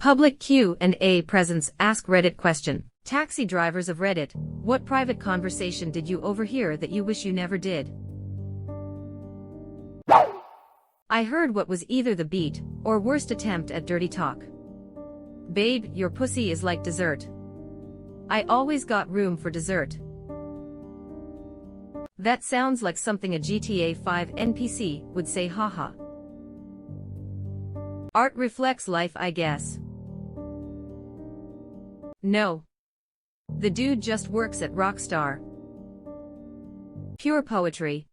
Public Q&A presents AskReddit question. Taxi drivers of Reddit, what private conversation did you overhear that you wish you never did? I heard what was either the beat or worst attempt at dirty talk. Babe, your pussy is like dessert. I always got room for dessert. That sounds like something a GTA 5 NPC would say, haha. Art reflects life, I guess. No. The dude just works at Rockstar. Pure poetry.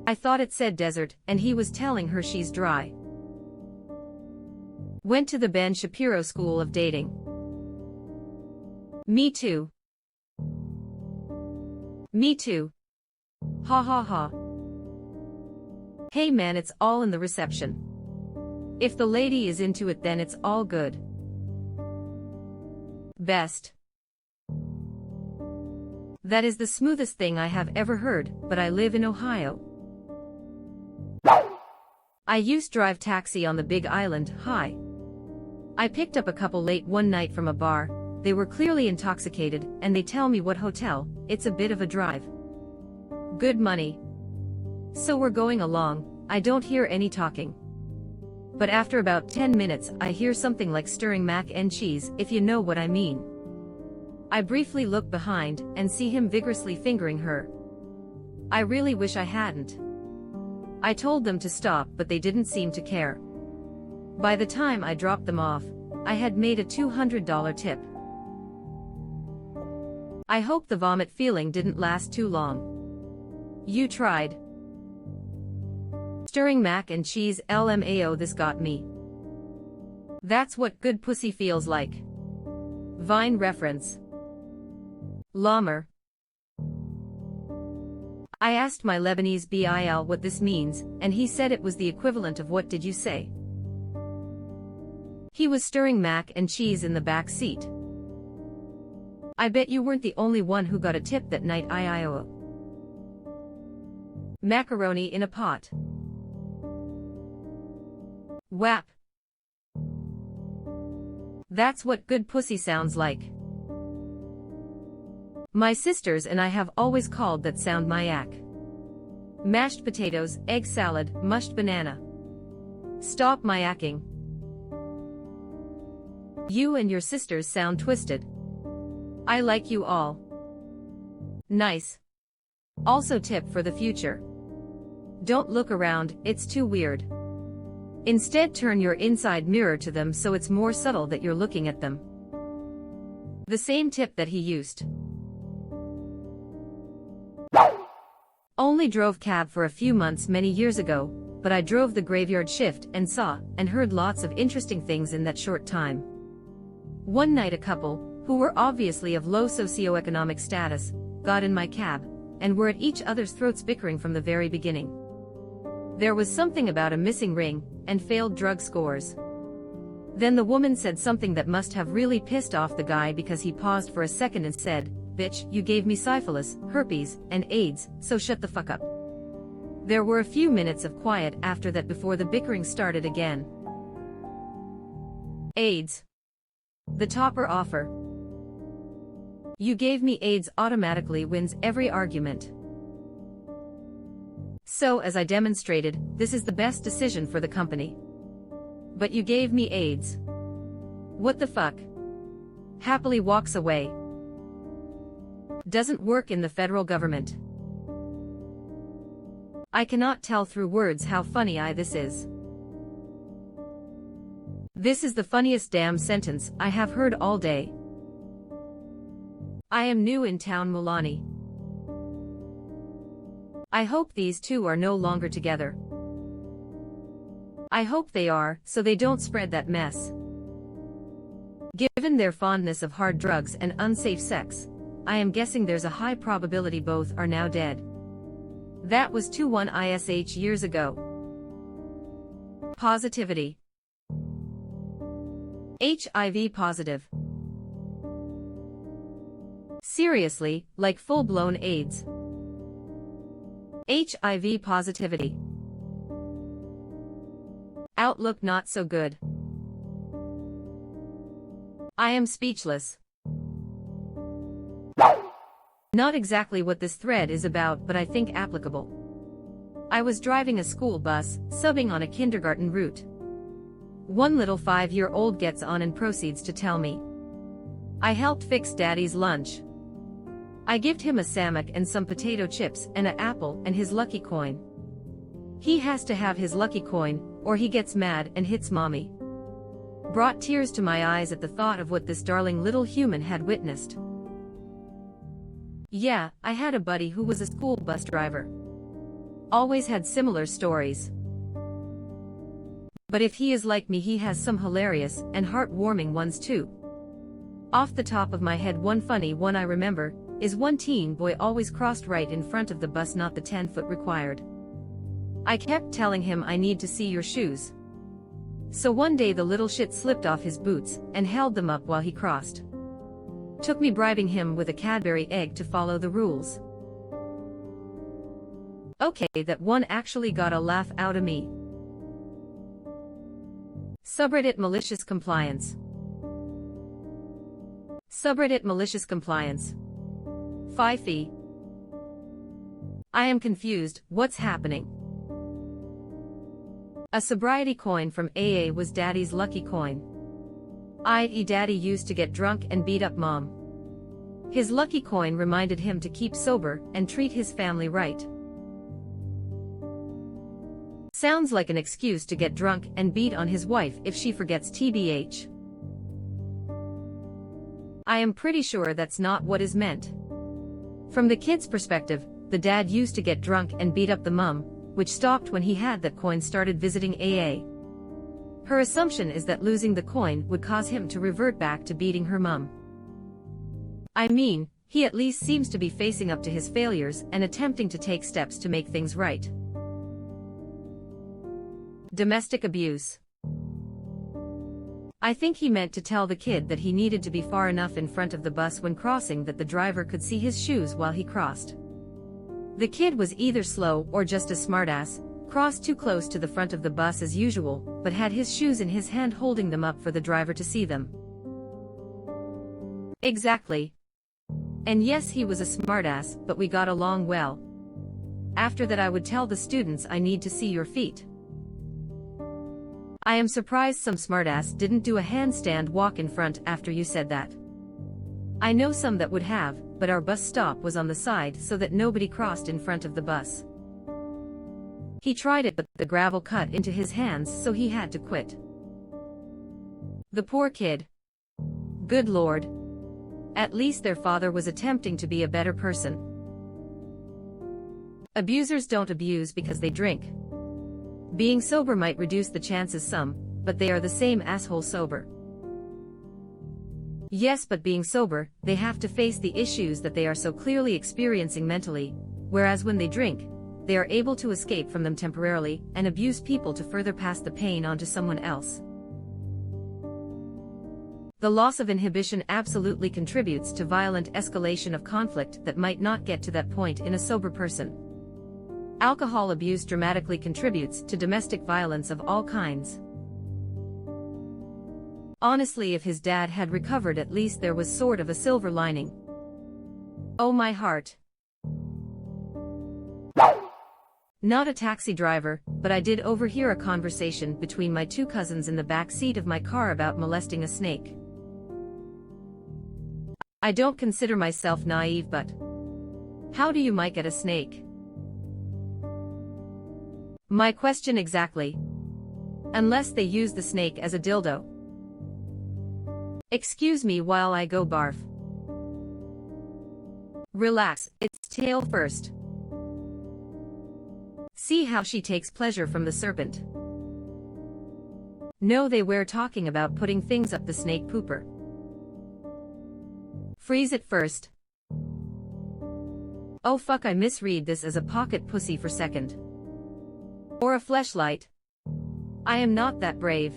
I thought it said desert, and he was telling her she's dry. Went to the Ben Shapiro School of Dating. Me too. Me too. Ha ha ha. Hey man, it's all in the reception. If the lady is into it, then it's all good. Best. That is the smoothest thing I have ever heard, but I live in Ohio. I used to drive taxi on the Big Island. Hi. I picked up a couple late one night from a bar. They were clearly intoxicated, and they tell me what hotel. It's a bit of a drive. Good money. So we're going along. I don't hear any talking. But after about 10 minutes, I hear something like stirring mac and cheese, if you know what I mean. I briefly look behind and see him vigorously fingering her. I really wish I hadn't. I told them to stop, but they didn't seem to care. By the time I dropped them off, I had made a $200 tip. I hope the vomit feeling didn't last too long. You tried. Stirring mac and cheese, LMAO, this got me. That's what good pussy feels like. Vine reference. Lamer. I asked my Lebanese BIL what this means, and he said it was the equivalent of what did you say? He was stirring mac and cheese in the back seat. I bet you weren't the only one who got a tip that night, Iowa. Macaroni in a pot. WAP. That's what good pussy sounds like. My sisters and I have always called that sound mayak. Mashed potatoes, egg salad, mushed banana. Stop mayaking. You and your sisters sound twisted. I like you all. Nice. Also tip for the future. Don't look around, it's too weird. Instead, turn your inside mirror to them so it's more subtle that you're looking at them. The same tip that he used. Only drove cab for a few months many years ago, but I drove the graveyard shift and saw and heard lots of interesting things in that short time. One night a couple, who were obviously of low socioeconomic status, got in my cab, and were at each other's throats bickering from the very beginning. There was something about a missing ring, and failed drug scores. Then the woman said something that must have really pissed off the guy because he paused for a second and said, "Bitch, you gave me syphilis, herpes, and AIDS, so shut the fuck up." There were a few minutes of quiet after that before the bickering started again. AIDS. The topper offer. You gave me AIDS automatically wins every argument. So as I demonstrated, this is the best decision for the company. But you gave me AIDS. What the fuck? Happily walks away. Doesn't work in the federal government. I cannot tell through words how funny this is. This is the funniest damn sentence I have heard all day. I am new in town, Mulani. I hope these two are no longer together. I hope they are, so they don't spread that mess. Given their fondness of hard drugs and unsafe sex, I am guessing there's a high probability both are now dead. That was 2-1 ISH years ago. Positivity. HIV positive. Seriously, like full-blown AIDS. HIV positivity. Outlook not so good. I am speechless. Not exactly what this thread is about, but I think applicable. I was driving a school bus, subbing on a kindergarten route. One little 5-year-old gets on and proceeds to tell me, I helped fix Daddy's lunch. I gived him a sammoc and some potato chips and an apple and his lucky coin. He has to have his lucky coin, or he gets mad and hits Mommy. Brought tears to my eyes at the thought of what this darling little human had witnessed. Yeah, I had a buddy who was a school bus driver. Always had similar stories. But if he is like me, he has some hilarious and heartwarming ones too. Off the top of my head, one funny one I remember is one teen boy always crossed right in front of the bus, not the 10-foot required. I kept telling him, I need to see your shoes. So one day the little shit slipped off his boots and held them up while he crossed. Took me bribing him with a Cadbury egg to follow the rules. Okay, that one actually got a laugh out of me. Subreddit malicious compliance. Subreddit malicious compliance. Fifi. I am confused, what's happening? A sobriety coin from AA was Daddy's lucky coin. I.e. Daddy used to get drunk and beat up Mom. His lucky coin reminded him to keep sober and treat his family right. Sounds like an excuse to get drunk and beat on his wife if she forgets, TBH. I am pretty sure that's not what is meant. From the kid's perspective, the dad used to get drunk and beat up the mum, which stopped when he had that coin, started visiting AA. Her assumption is that losing the coin would cause him to revert back to beating her mum. I mean, he at least seems to be facing up to his failures and attempting to take steps to make things right. Domestic abuse. I think he meant to tell the kid that he needed to be far enough in front of the bus when crossing that the driver could see his shoes while he crossed. The kid was either slow or just a smartass, crossed too close to the front of the bus as usual, but had his shoes in his hand holding them up for the driver to see them. Exactly. And yes, he was a smartass, but we got along well. After that I would tell the students, I need to see your feet. I am surprised some smartass didn't do a handstand walk in front after you said that. I know some that would have, but our bus stop was on the side so that nobody crossed in front of the bus. He tried it, but the gravel cut into his hands, so he had to quit. The poor kid. Good Lord. At least their father was attempting to be a better person. Abusers don't abuse because they drink. Being sober might reduce the chances some, but they are the same asshole sober. Yes, but being sober, they have to face the issues that they are so clearly experiencing mentally, whereas when they drink, they are able to escape from them temporarily and abuse people to further pass the pain on to someone else. The loss of inhibition absolutely contributes to violent escalation of conflict that might not get to that point in a sober person. Alcohol abuse dramatically contributes to domestic violence of all kinds. Honestly, if his dad had recovered, at least there was sort of a silver lining. Oh my heart. Not a taxi driver, but I did overhear a conversation between my two cousins in the back seat of my car about molesting a snake. I don't consider myself naive, but how do you might get a snake? My question exactly. Unless they use the snake as a dildo. Excuse me while I go barf. Relax, it's tail first. See how she takes pleasure from the serpent. No, they were talking about putting things up the snake pooper. Freeze it first. Oh fuck, I misread this as a pocket pussy for second. Or a fleshlight. I am not that brave.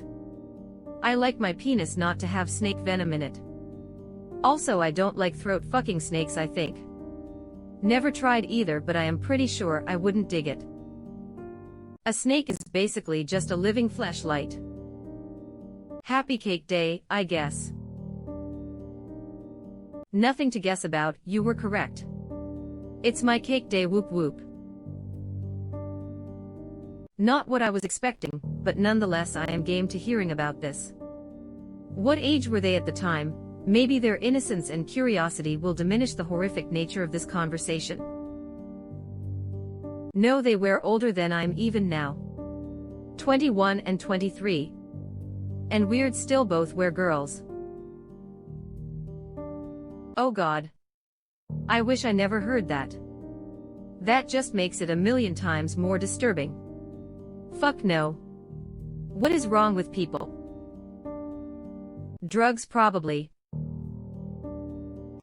I like my penis not to have snake venom in it. Also, I don't like throat fucking snakes, I think. Never tried either, but I am pretty sure I wouldn't dig it. A snake is basically just a living fleshlight. Happy cake day, I guess. Nothing to guess about, you were correct. It's my cake day, whoop whoop. Not what I was expecting, but nonetheless I am game to hearing about this. What age were they at the time? Maybe their innocence and curiosity will diminish the horrific nature of this conversation. No, they were older than I'm even now. 21 and 23. And weird still, both were girls. Oh God. I wish I never heard that. That just makes it a million times more disturbing. Fuck no. What is wrong with people? Drugs probably.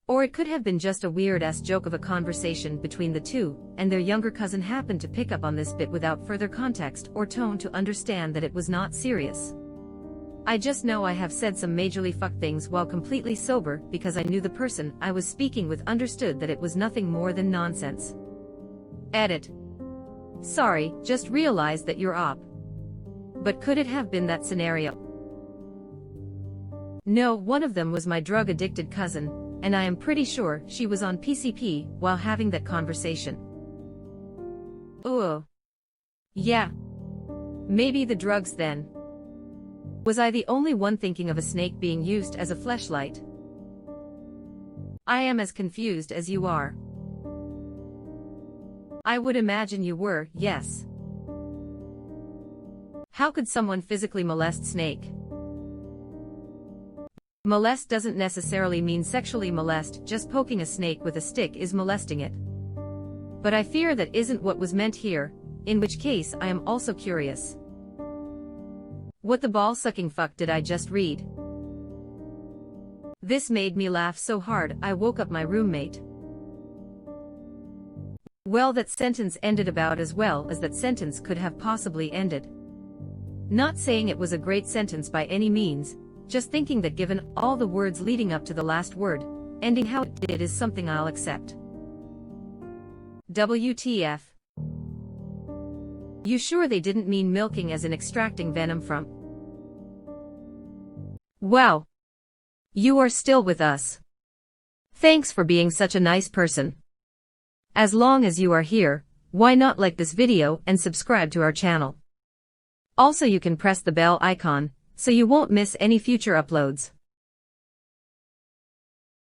Or it could have been just a weird-ass joke of a conversation between the two, and their younger cousin happened to pick up on this bit without further context or tone to understand that it was not serious. I just know I have said some majorly fucked things while completely sober because I knew the person I was speaking with understood that it was nothing more than nonsense. Edit. Sorry, just realized that you're op. But could it have been that scenario? No, one of them was my drug-addicted cousin, and I am pretty sure she was on PCP while having that conversation. Ooh. Yeah. Maybe the drugs then. Was I the only one thinking of a snake being used as a fleshlight? I am as confused as you are. I would imagine you were, yes. How could someone physically molest Snake? Molest doesn't necessarily mean sexually molest, just poking a snake with a stick is molesting it. But I fear that isn't what was meant here, in which case I am also curious. What the ball-sucking fuck did I just read? This made me laugh so hard I woke up my roommate. Well, that sentence ended about as well as that sentence could have possibly ended. Not saying it was a great sentence by any means, just thinking that given all the words leading up to the last word, ending how it did is something I'll accept. WTF. You sure they didn't mean milking as in extracting venom from? Wow. You are still with us. Thanks for being such a nice person. As long as you are here, why not like this video and subscribe to our channel? Also, you can press the bell icon, so you won't miss any future uploads.